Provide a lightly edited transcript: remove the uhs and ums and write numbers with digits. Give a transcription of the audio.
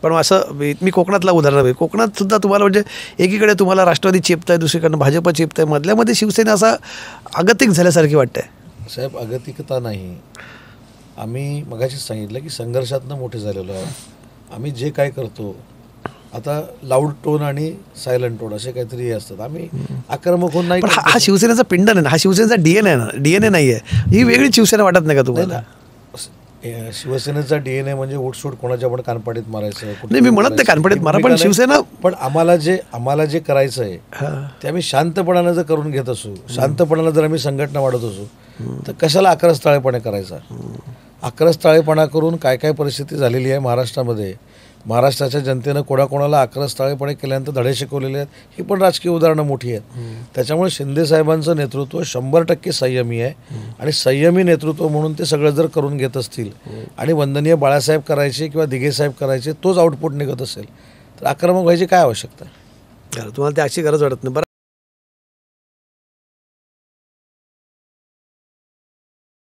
पण असं मी कोकणातला उदाहरण आहे, कोकणात सुद्धा तुम्हाला म्हणजे एकीकडे तुम्हाला राष्ट्रवादी चेपत आहे, दुसरीकडनं भाजप चेपत आहे, मधल्यामध्ये शिवसेना असा अगतिक झाल्यासारखी वाटतंय. साहेब अगतिकता नाही, आम्ही मगाशी सांगितलं की संघर्षातनं मोठे झालेलो आहोत. आम्ही जे काय करतो आता लाऊड टोन आणि सायलंट टोन असे काहीतरी हे असतात, आम्ही आक्रमक होऊन नाही. पण हा शिवसेनेचा पिंड नाही ना, हा शिवसेनेचा डीएनए ना, डीएनए नाही आहे, ही वेगळी शिवसेना वाटत नाही का तुम्हाला? शिवसेनेचा डीएनए म्हणजे उठसूट कोणाच्या पण कानपाडीत मारायचं नाही, मी म्हणत नाही कानपडीत मारा, पण शिवसेना पण आम्हाला जे करायचं आहे ते आम्ही शांतपणानं जर करून घेत असू, शांतपणानं जर आम्ही संघटना वाढत असू, तर कशाला आक्रस्ताळेपणे करायचा? आक्रस्ताळेपणा करून काय काय परिस्थिती झालेली आहे महाराष्ट्रामध्ये, महाराष्ट्राच्या जनतेनं कोणाकोणाला आक्रस्ताळेपणे केल्यानंतर धडे शिकवलेले आहेत, ही पण राजकीय उदाहरणं मोठी आहेत. त्याच्यामुळे शिंदेसाहेबांचं नेतृत्व 100% संयमी आहे आणि संयमी नेतृत्व म्हणून ते सगळं जर करून घेत असतील आणि वंदनीय बाळासाहेब करायचे किंवा दिघेसाहेब करायचे, तोच आउटपुट निघत असेल तर आक्रमक व्हायची काय आवश्यकता आहे? तुम्हाला त्याची गरज वाटत नाही.